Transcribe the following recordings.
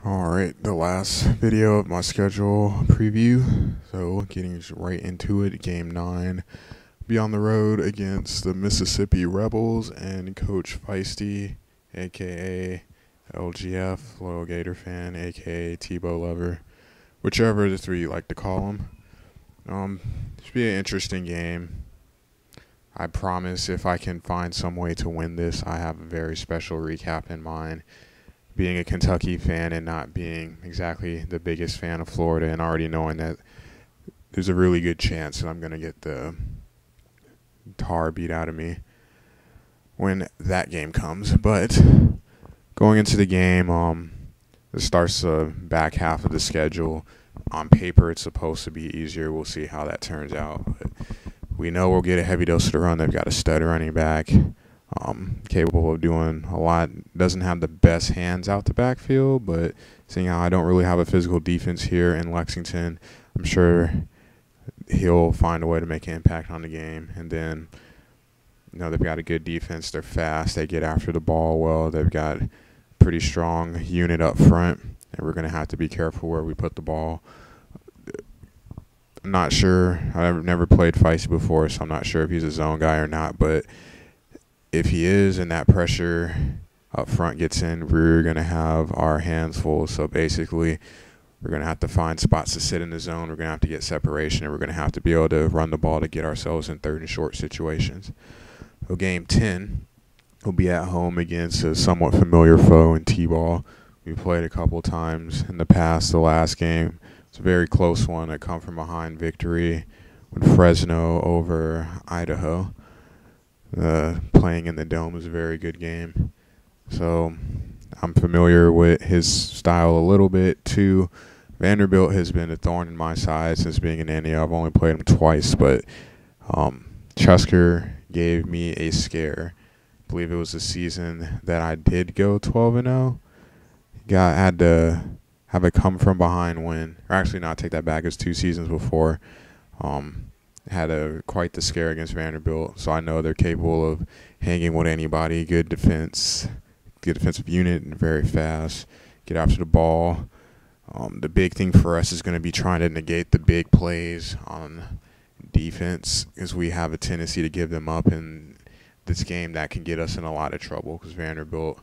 Alright, the last video of my schedule preview. So, getting right into it, Game 9. Be on the road against the Mississippi Rebels and Coach Feisty, a.k.a. LGF, Loyal Gator Fan, a.k.a. Tebow Lover. Whichever of the three you like to call him. Should be an interesting game. I promise if I can find some way to win this, I have a very special recap in mind. Being a Kentucky fan and not being exactly the biggest fan of Florida, and already knowing that there's a really good chance that I'm going to get the tar beat out of me when that game comes. But going into the game, it starts the back half of the schedule. On paper, it's supposed to be easier. We'll see how that turns out. But we know we'll get a heavy dose of the run. They've got a stud running back. Capable of doing a lot. Doesn't have the best hands out the backfield, but seeing how I don't really have a physical defense here in Lexington, I'm sure he'll find a way to make an impact on the game. And then, they've got a good defense. They're fast. They get after the ball well. They've got a pretty strong unit up front, and we're going to have to be careful where we put the ball. I'm not sure. I've never played Feisty before, so I'm not sure if he's a zone guy or not, but if he is and that pressure up front gets in, we're going to have our hands full. So basically, we're going to have to find spots to sit in the zone. We're going to have to get separation, and we're going to have to be able to run the ball to get ourselves in third and short situations. So game 10 will be at home against a somewhat familiar foe in T-ball. We played a couple times in the past. The last game was a very close one, a come-from-behind victory with Fresno over Idaho. Playing in the Dome was a very good game. So I'm familiar with his style a little bit too. Vanderbilt has been a thorn in my side since being in NDL. I've only played him twice, but Chusker gave me a scare. I believe it was the season that I did go 12-0. Had to have a come-from-behind win. Or actually, not take that back. It was 2 seasons before. Had quite the scare against Vanderbilt, so I know they're capable of hanging with anybody. Good defense, good defensive unit, and very fast. Get after the ball. The big thing for us is going to be trying to negate the big plays on defense, because we have a tendency to give them up in this game. That can get us in a lot of trouble, because Vanderbilt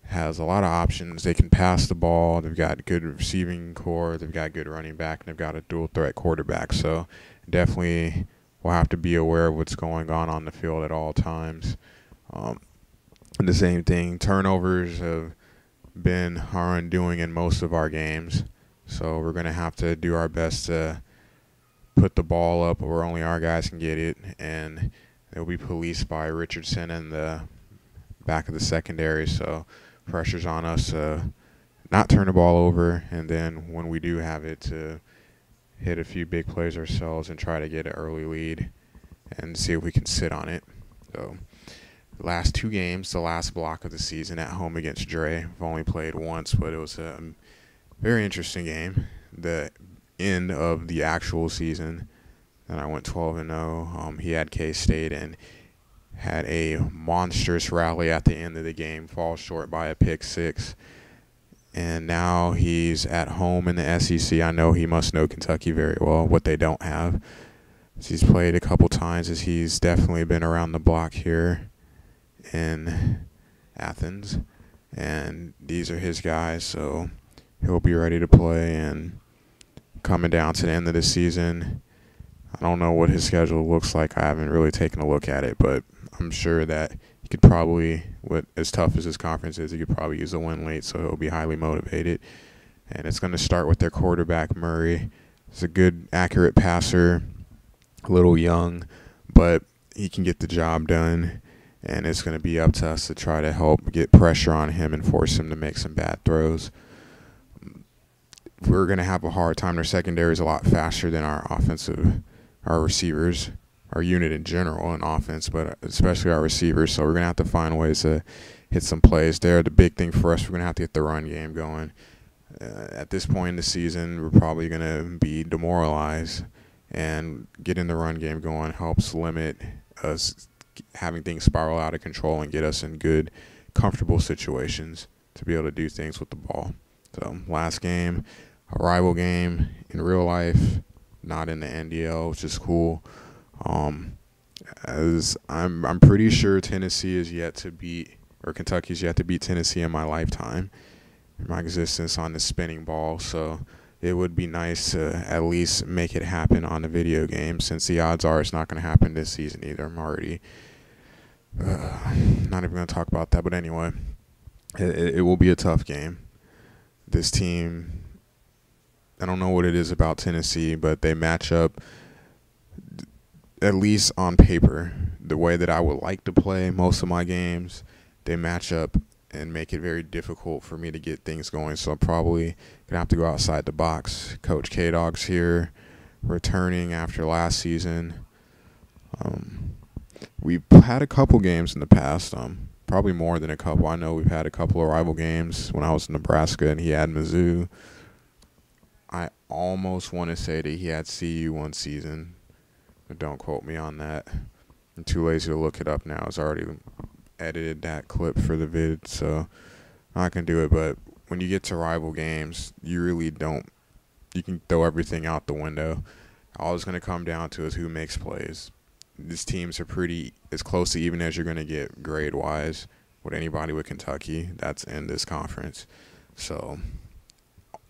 has a lot of options. They can pass the ball. They've got good receiving core. They've got good running back, and they've got a dual threat quarterback. So definitely we'll have to be aware of what's going on the field at all times. And the same thing, turnovers have been our undoing in most of our games. So we're going to have to do our best to put the ball up where only our guys can get it. And they'll be policed by Richardson in the back of the secondary. So pressure's on us to not turn the ball over, and then when we do have it, to hit a few big plays ourselves and try to get an early lead and see if we can sit on it. So the last 2 games, the last block of the season at home against Dre. I've only played once, but it was a very interesting game. The end of the actual season, and I went 12-0. He had K-State and had a monstrous rally at the end of the game, falls short by a pick 6. And now he's at home in the SEC. I know he must know Kentucky very well, what they don't have. He's played a couple times, as he's definitely been around the block here in Athens. And these are his guys, so he'll be ready to play. And coming down to the end of the season, I don't know what his schedule looks like. I haven't really taken a look at it, but I'm sure that he could probably, as tough as his conference is, he could probably use a win late, so he'll be highly motivated. And it's going to start with their quarterback, Murray. He's a good, accurate passer, a little young, but he can get the job done. And it's going to be up to us to try to help get pressure on him and force him to make some bad throws. We're going to have a hard time. Their secondary is a lot faster than our receivers, our unit in general in offense, but especially our receivers. So we're going to have to find ways to hit some plays there. The big thing for us, we're going to have to get the run game going. At this point in the season, we're probably going to be demoralized, and getting the run game going helps limit us having things spiral out of control and get us in good, comfortable situations to be able to do things with the ball. So last game, a rival game in real life, not in the NDL, which is cool. As I'm pretty sure Tennessee is yet to beat, or Kentucky's yet to beat Tennessee in my lifetime, in my existence on the spinning ball. So it would be nice to at least make it happen on the video game, since the odds are it's not going to happen this season either. I'm already not even going to talk about that, but anyway, it will be a tough game. This team, I don't know what it is about Tennessee, but they match up, at least on paper, the way that I would like to play most of my games. They match up and make it very difficult for me to get things going. So I'm probably going to have to go outside the box. Coach K-Dog's here, returning after last season. We've had a couple games in the past, probably more than a couple. I know we've had a couple of rival games when I was in Nebraska and he had Mizzou. I almost want to say that he had CU one season, but don't quote me on that. I'm too lazy to look it up now. It's already edited that clip for the vid, so I can do it. But when you get to rival games, you really don't. You can throw everything out the window. All it's going to come down to is who makes plays. These teams are pretty as close to even as you're going to get grade-wise with anybody with Kentucky that's in this conference. So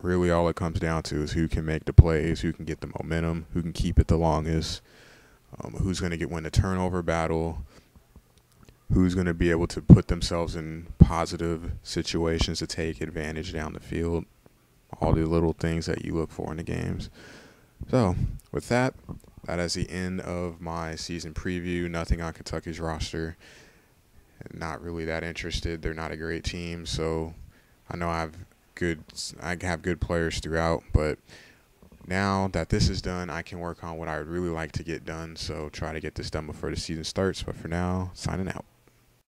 really all it comes down to is who can make the plays, who can get the momentum, who can keep it the longest, who's going to win the turnover battle, who's going to be able to put themselves in positive situations to take advantage down the field, all the little things that you look for in the games. So with that, that is the end of my season preview. Nothing on Kentucky's roster. Not really that interested. They're not a great team, so I know I have good players throughout, but now that this is done, I can work on what I would really like to get done, so try to get this done before the season starts. But for now, signing out.